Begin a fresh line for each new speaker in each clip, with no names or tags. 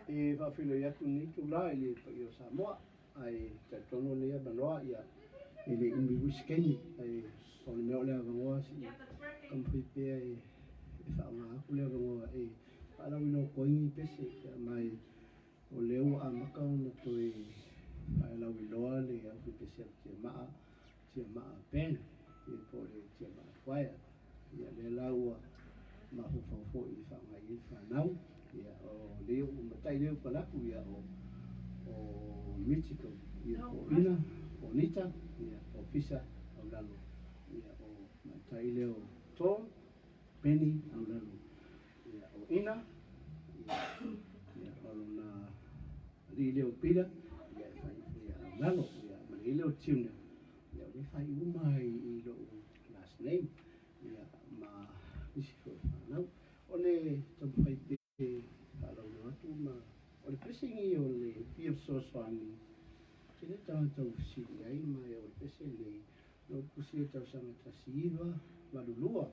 Whawhilo iatu ni tu la ili i o Samoa ai te tono lea manoa ia ili 𝗵𝗵𝗍𝗀𝗍 ai o le meo lea vangoa si kampipea e whaonga aku lea vangoa e whaalawi no koingi pese mai o leo a maka ona toi whaalawi loa le au pese 𝗬𝗂𝗀𝗀 band e po le 𝗬𝗂𝗀𝗀 choir ia le laua mahufaufu i whaonga i whanau ia o leo matai leo palaku ia o Mexico ia o ina o nita ia o Fafo Aulalo ia o matai leo to Penny Aulalo ia o ina ia o na li leo pila ia ia Aulalo ia ma li leo tiuna ia le fai uma i lo last name ia ma isi fo no o le tampai pe ala no atu ma o le pesingi o le pia sosani kile tau si ai mai o le pese le no kusi tau sanga tasiva malulua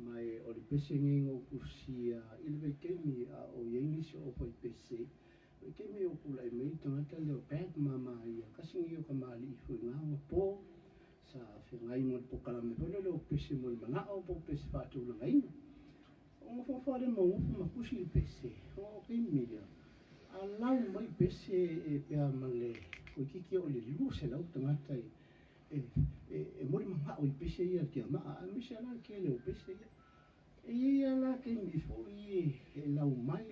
mai o le pesingi o kusi ile ve kemi a o yengi so o foi pese ve kemi o kula i mei tangata le o bad mama ia kasingi o kamali fu nga po sa whengai mo le pokala me holo le o pese mo le mana o po pese whātou langa ina o mo whawhare mo ngofu makusi i pese o kemi ia a lau mai pese e pia male o kiki o le liu se lau tangata e mori manga o i pese ia Tiama'a a mise ala ke le o pese ia e ia la ke mi fo i e lau mai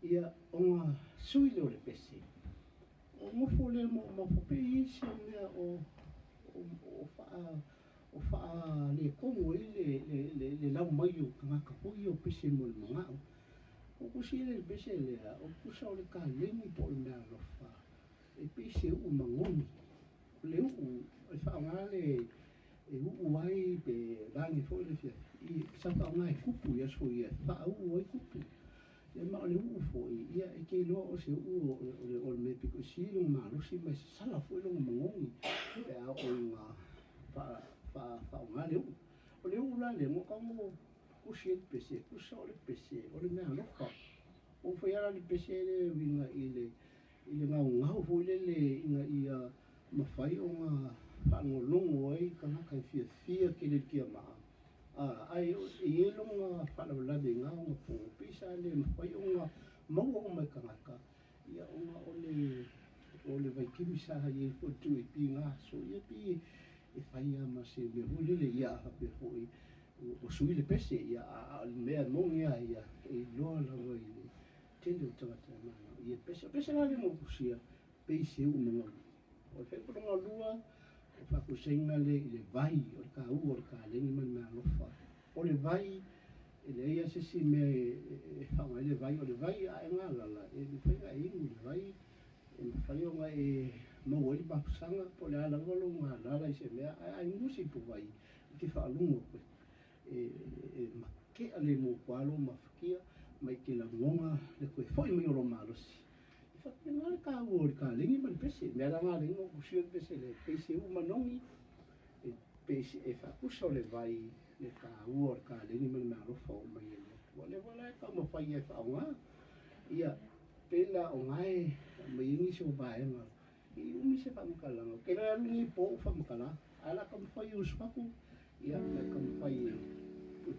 ia o ngā sui le o le pese o ngofo le mo mafupe i se mea o faa le kongo i le lau mai o ngaka hui o pese mo le manga o kusi le pese le o kusa o le ka lengi po le mea lofa e pese u mangoni le u e faa ngale e u ai pe rangi fo le fia i saka ngai kupu ia so ia faa u ai kupu ia ma le u fo ia e ke lo o se u o le me piko silu ma lo si mai sala fo lo mangoni e a o nga fa ngale u o le u la le mo ka mo kusi e pese kusa o le pese o le mea lofa o foi ala le pese le winga ile ngau fo le inga ia mawhai o ngā whaangolongo ai ka haka fia ke le Tiama'a ai e longa whalawalawe ngā o ngā pongo pisa le mawhai o ngā maua o mai ka haka ia o ngā o le waikimi saha i e potu e pi ngā so ia pi e whai ama se me hulele ia hape hoi o sui le pese ia a mea mongi ia e loa lawa i le tele o tangata mana ia pese la le mo kusia peise u mga o le whekronga lua o whakusenga le i le vai o le ka o le ka lengi man mea lofa o le vai e le ia sesi mea e whaunga i le vai o le vai a e ngā lala e le whainga e ingu le vai e whaionga e mau e mapusanga po le ala ngolo ngā lala i se mea a ingusi pu vai i ke whaalungo koe e makea le mo kualo mawhakia mai ke la ngonga le koe foi mai o lo malosi e ngale ka o le ka lengi man pese mea la ngā lengi o kusio pese le pese u manongi e pese e whakusa o le vai le ka ua o le ka lengi man mea lofa o mai e lotua le wala e ka mawhai e whaonga ia pela o ngai mai ingi se o baenga i umi se whamakalanga ke la alungi po u whamakala ala ka mawhai u spaku ia ka mawhai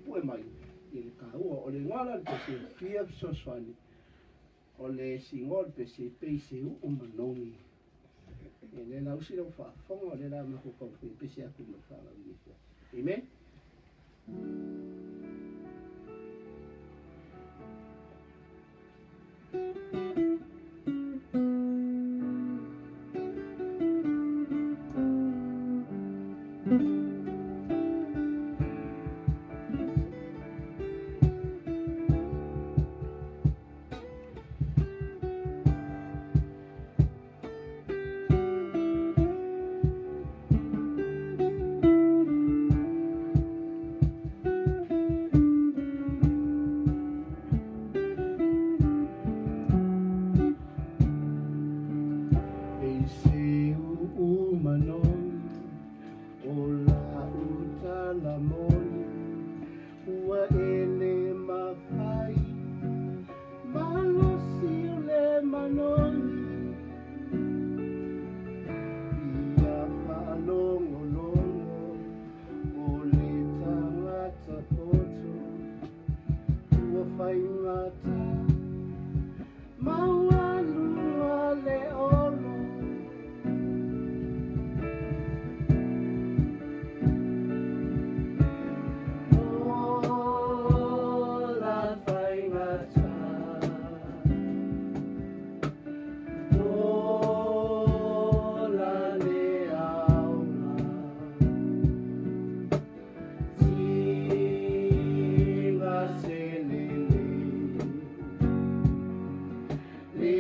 pue mai i le ka ua o le ngala le pese pia soswani o le singol pese peise u o manongi e le lausi lau whaafonga o le la mako kau pese aku mawhala unisha amen whaingata maua lua le olo ola whaingata ola le aula 𝗧𝗪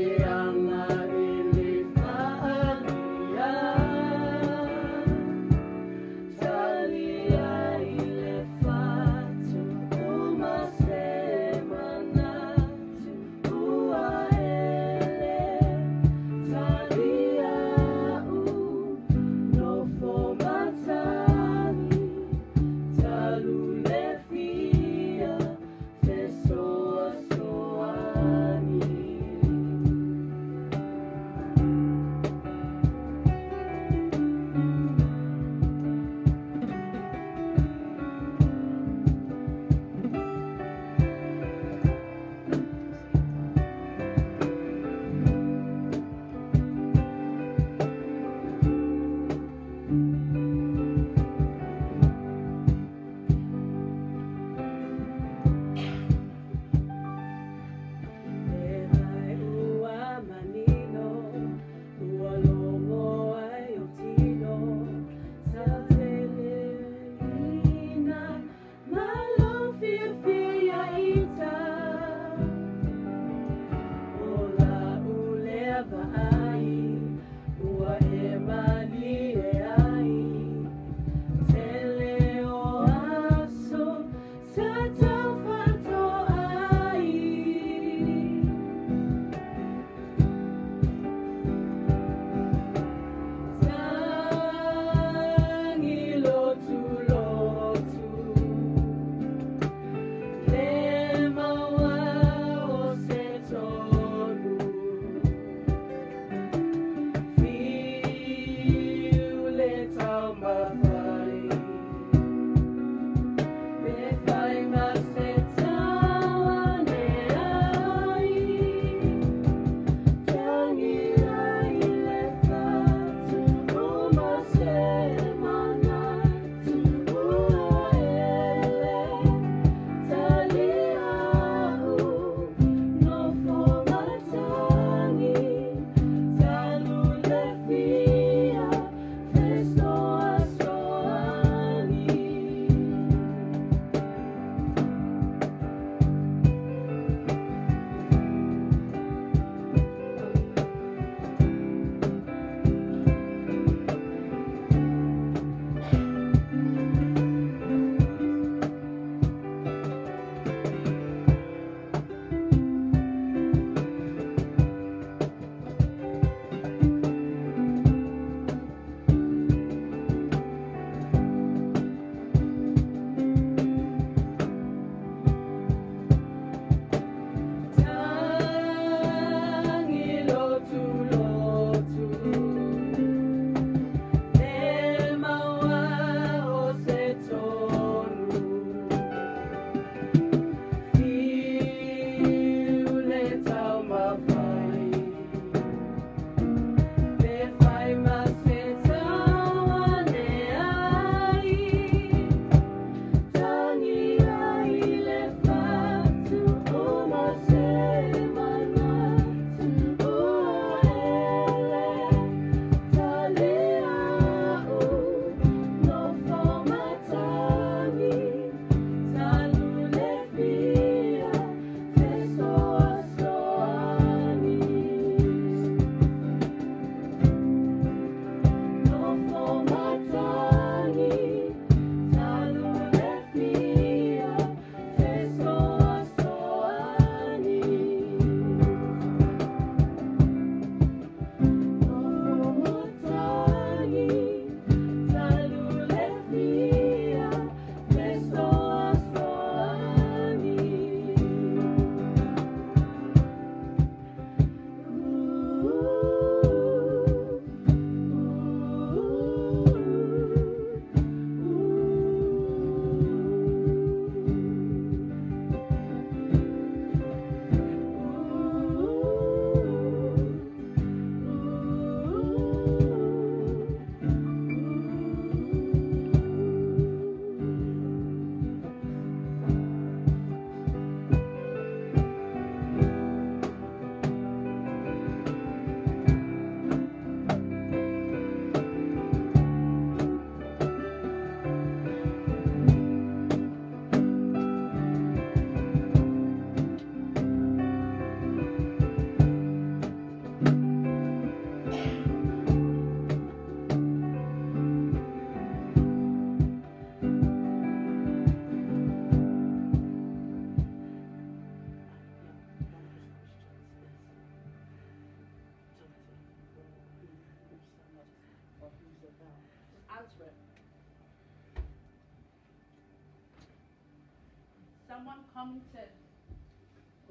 someone come and said,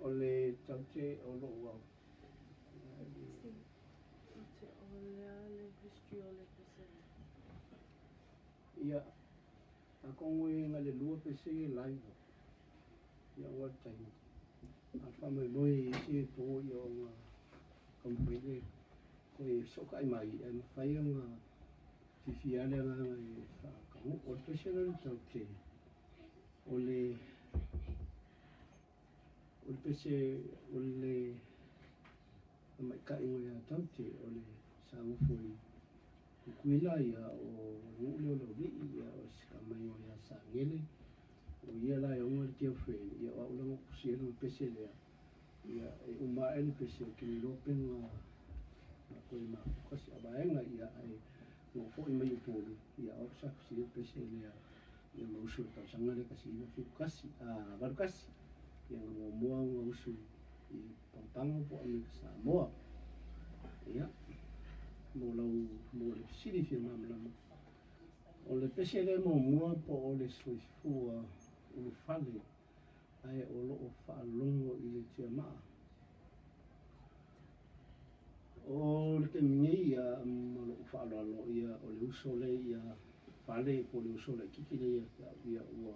Ole Taute Aulalo. Ia, ako ngoi ngale lua pese live. Ia what time. Apa mai si to yo nga kompile ko soka mai an fayong fifiale nga sa kamu professional Taute. Ole pese ole mai ka ingoya Taute ole sa ngoi kuila ia o 𝗬𝗀𝗀𝗀𝗀 ia o 𝗧𝗵𝗿𝗀𝗀𝗀 ia Sagele o ia la o 𝗬𝗂𝗀𝗀𝗀 ia o ulango kuselo pese le ia umael pese ki lopen na ko ma kasi abaenga ia ai no foi mai polo ia o sa kuselo pese le ia mausu ta sangale kasi ia 𝗧𝘂𝗁𝗄𝗃 𝗧𝗂𝗃 ia mo moa mausu I pantang po ai Samoa ia mo le sili fia mamlama o le pese le mo mua po o le soifua ulu fale ai o loo whaalongo I le Tiama'a o le temingei ia mo loo whaalalo ia o le usole ia fale po le usole kikile ia ua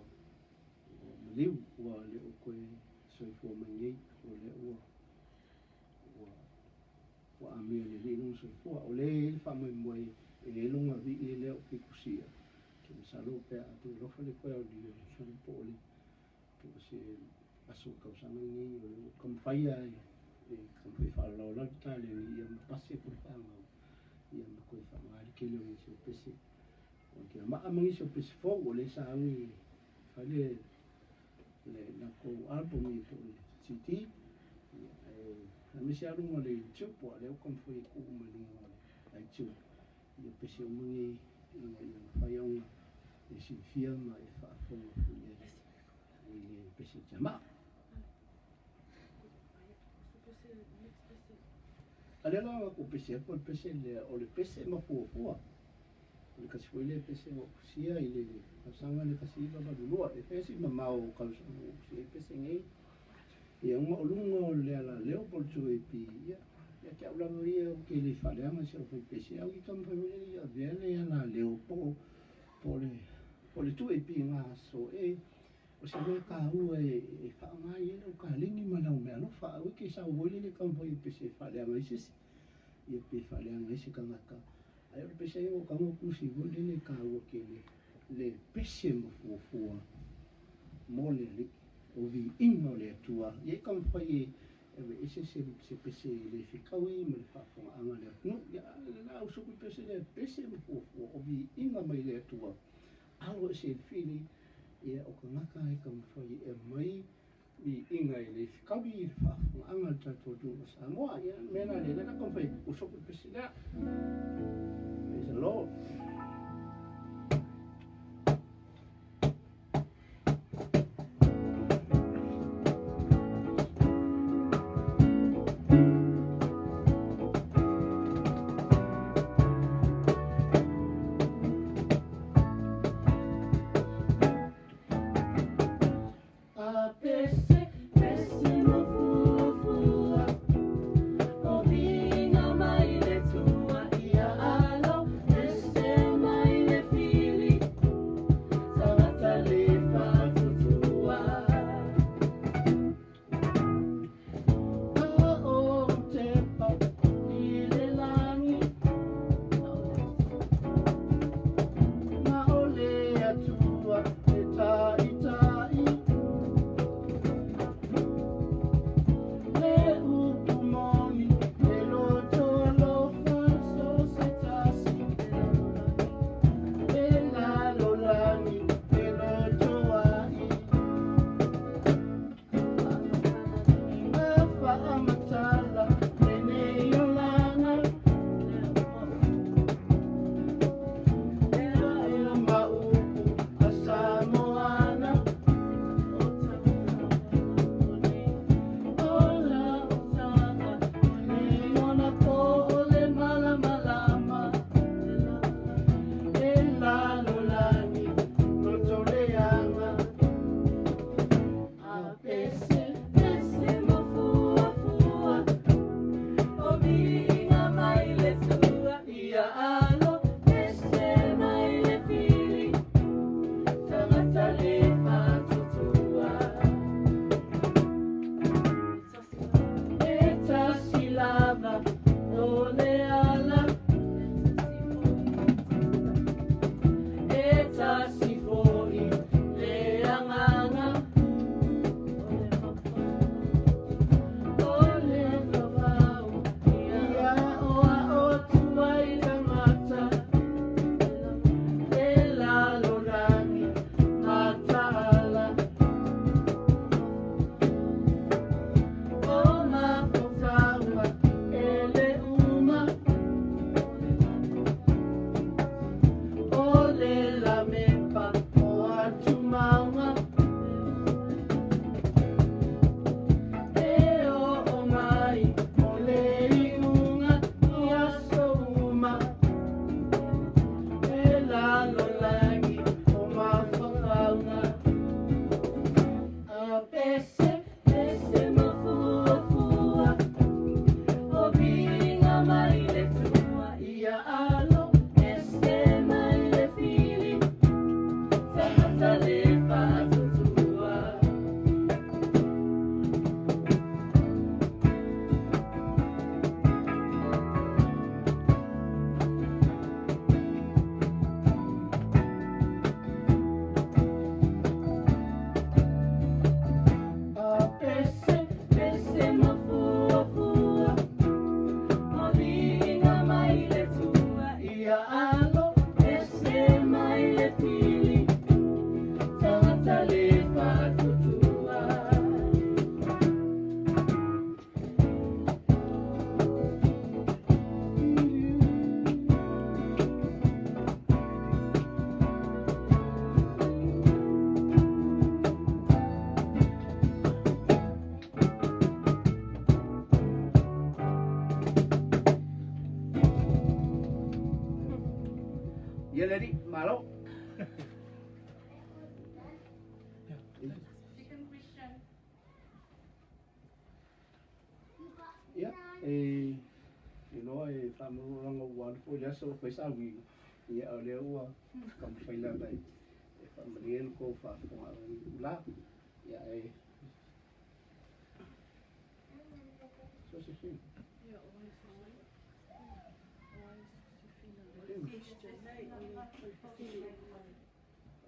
liu ua le o koe soifua mangei o le ua wa amia le lino soifua o le whamoemoe e longa vi I leo pikusia ke masalo pe atu lofa le koe au dio sari po ole po se aso kausanga ngi o kamwhaia e kamwhai whaalao lau tale ia mapase po whaanga ia makoe whaangari ke leo ngi pese o kia maa mangi so pese fo o le sa angi whale le nako album I po le CD na misi alunga le tupo le o kamwhai ku umalunga ai tu ia pese o mungi ia whaiaunga e si fia ma e whaafonga ia I pese Tiama'a alela ko pese ko pese le o le pese mafuafua le kasi foi le pese o sia I le pasanga le kasi baba lua e pese mamao kausanga e pese ngai ia uma olungo le ala leo por 𝗀𝗀𝗀𝗀 ia ke aulano ia ke le whaleanga se o whai pese au I kamwhai ia vele ala leo po le 𝗀𝗀𝗀𝗀 ngā so o se me ka ua e whaangai e o ka lingi manau mea no wha au ke sa uole le kamwhai pese whaleanga I sisi ia pe whaleanga I se kangaka ai o pese o kango kusi uole le ka ua ke le pese mafuafua mo le liki o vi inga le atua ia kamwhai e se pese le whikaui ma le whaafonga anga le atu ia la au soku pese le pese mafuafua o vi inga mai le atua alo se whili ia o ka ngaka e kamwhai e mai vi inga le whikaui le whaafonga anga le tatua dunga Samoa ia mena le naka kamwhai o soku pese lea Praise the Lord.
Alo,
ia leli malo. Yeah, whamuranga wonderful. Yeah, so we yeah, ua kam whaila dai. Whamuriel ko Fafo Aulalo. Yeah, so c'est fini.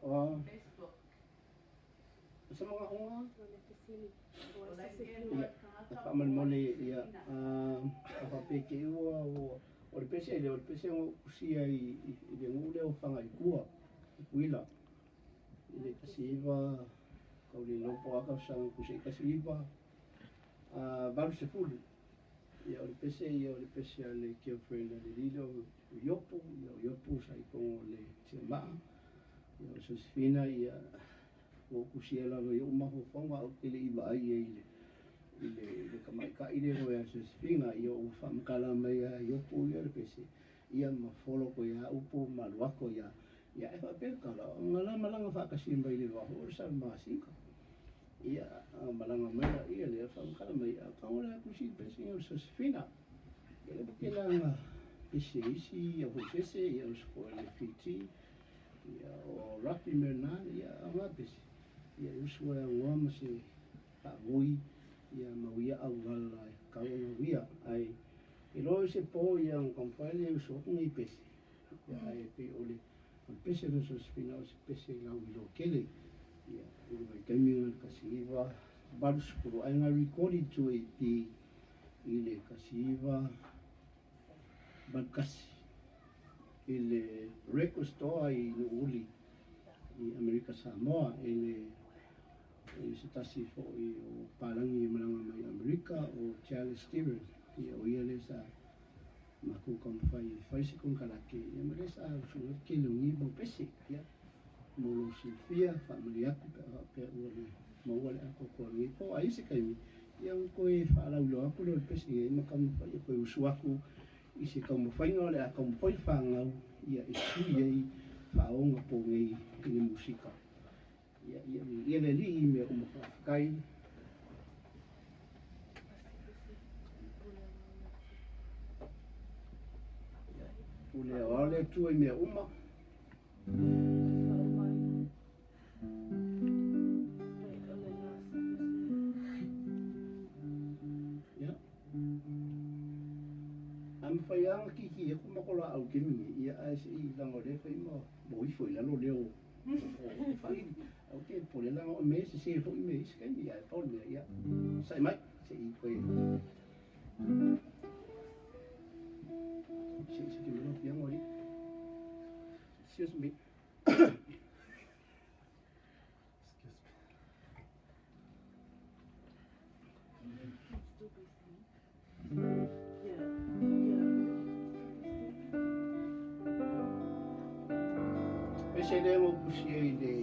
Oh. Sa mga unga? Kaman mole ya kapapeke o lepese o kusia I le ngule o fanga I kua kuila ile kasiva kauli lopo aka sang kusia kasiva 𝗪𝗪𝗀𝗀 ya o lepese le 𝗀𝗂𝗶𝗀 le lilo 𝗬𝗂𝗀𝗀 sai ko le țiama'a ya 𝗧𝗂𝗵𝗿 ya o kusia la yo maho fonga o ile iba ai ile kamaika ile o 𝗧𝗵𝗿 yo whamkala mai iopu ia lepese ia mafolo ko ia upu maluako ia 𝗣𝗂𝗍𝗀 ngala malanga whakasimba ile waho sa masika ia malanga mai ia le whamkala mai kaola kusi pese o 𝗧𝗵𝗿 ia le bukelanga 𝗊𝗍𝗪 ia 𝗧𝗊𝗪 ia 𝗧𝗂𝗁 ia o rapi mena ia anga pese ia usua ngua mase ngui ia mawia awala kaunga wia ai ilo se po ia ngkampale usokngi pese ia ai pe ole pese no 𝗧𝗵𝗿 o se pese lau ilo kele ia ilo kaiminga kasiva 𝗪𝗪𝗀𝗀 ainga recorded to iti ile kasiva 𝗪𝗪𝗀𝗀 ile record store I nuuli I Amerika Samoa ile se tasi fo I o parangi malanga mai Amerika o Charles Stevens ia o ia le sa maku kam fai se kon kalake ia me le sa sunga kelungi mo pese ia mo Silvia family aku pe o le mo wale ako ko ni po ai se kai ia ko e fala ulo aku le pese ia makam fai ko usuaku I se kam fai ngole a kam fai fanga ia I sui faonga po ngai I musika ia le li me o kai ule ole tu me uma ya am faiang kiki ko makola au kimi ia ai lango le fai mo boi foi la lo leo fai okay por el lado me se fue me dice que ya por ya sai mai se fue se que me lo pian hoy excuse me ese demo pusiei de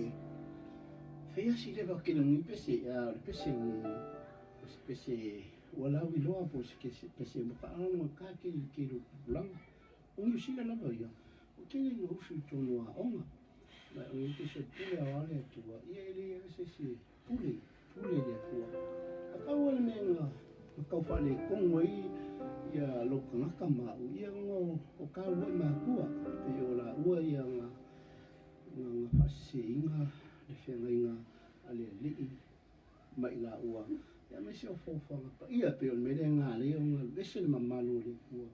ll𝗂𝗪 le va que no me pese pese wala wi loa po se pese mo ka no ka ke lo pulang o ni sila la ba ya o ke ni no su to no a onga ma o ke se pule a ale tu ia ile se pule le ko a ka wala me nga ka fa le ko ngoi ia lo ka ka ma o ia ngo o ka wo ma ku pe o la ua ia nga fasinga le whengainga ale li'i mai la ua ia me se o fofanga pa ia pe o mele ngā leo ngā vese le mamalo le kua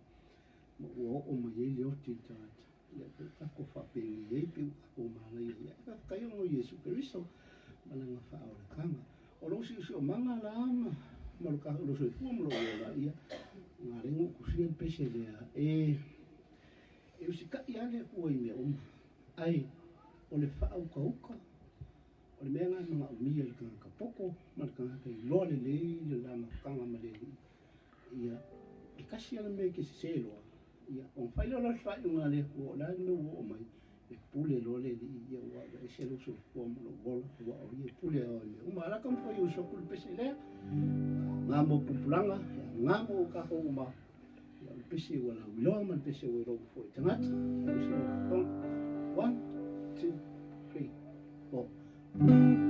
mo ua o mai e leo titata ia pe kako whapengi e pe kako malai ia kai o Iesu Keristo malanga whaole kanga o rosi o manga la ama malu ka rosi o kua mlo la ia ngā rengo kusia pese lea e usi ka ia le kua I mea ai o le whaauka o le mea ngā mga umia le kanga ka poko ma le kanga ka I loa le le lama kanga ma le ia I kasi ala mea ke se loa ia o whai loa whai ngā le kua o la me o mai e pule loa le ia ua e se lo so kua mo wola ua o ia pule o ia ala kam po i usoku le pese lea ngā mo pupulanga ngā mo ka ho uma ia le pese wala wiloa ma le pese o i rogu fo I tangata ia usi o 1, 2, 3, 4.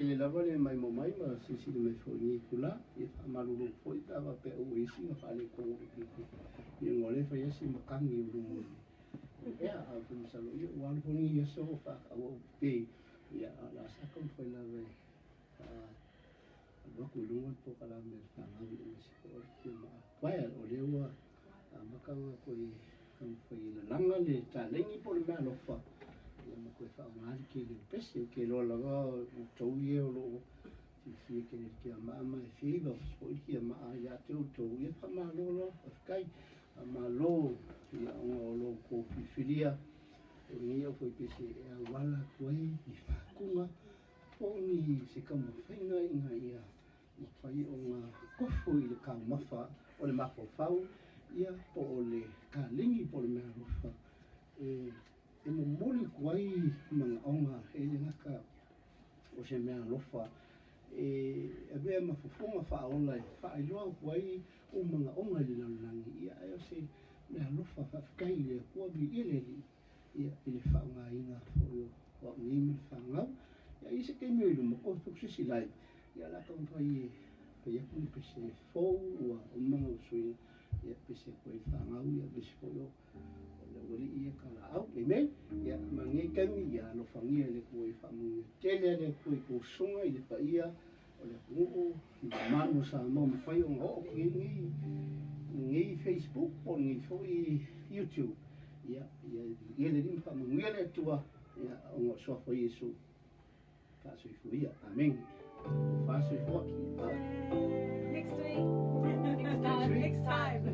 le lava le mai mo mai ma se si me fo ni kula e malulu fo I tava pe o isi ma fale ko I ngole fa yesi makangi ulu ya a kum salo I wan fo ni yeso fa o pe ya la sa kom foi la ve a ko lungo po kala me fa na vi me si ko ke ma vai o le wa makanga ko I kam foi la langa le ta lengi po le ma lo fa ma koe whaongali ke le pese ke loa langa o tau ia o loo whia ke le kia maa mai whiwa so I kia maa ia te o tau ia pa maa loo loa whaskai a maa loo ia onga o loo ko whiwhiria o ngi o koe pese e a wala koe I whakunga po ni se ka mawhainga inga ia ma whai o ngā kofo I le ka mawha o le mako whau ia po o le ka lingi po le mea rofa e mo moli kuai mga onga e le ngaka o se mea lofa e bea mafufonga whaola e whaailoa kuai o mga onga li laulangi ia e o se mea lofa whafkai le kua bi ileli ia pile whaonga inga o ngimi whaongau ia I se kei meilu mo ko 𝗪𝘂𝗁cie lai ia la ka mwhai e ia kuni pese fau ua o mga usui ia pese koe whaongau ia pese koe o 𝗬𝗁𝗍 ia kala au amen ia mangi kami ia no fangia le koe whamunga tele le koe ko sunga I le paia o le nguu manu sa mo mwhai o ngoo ngi Facebook o ngi fui YouTube ia le rin whamunga le tua ia o ngoo soa Vaiusu 𝗀𝗄𝗄 ia amen 𝗧𝗂𝗁𝗍
Next week. Next time.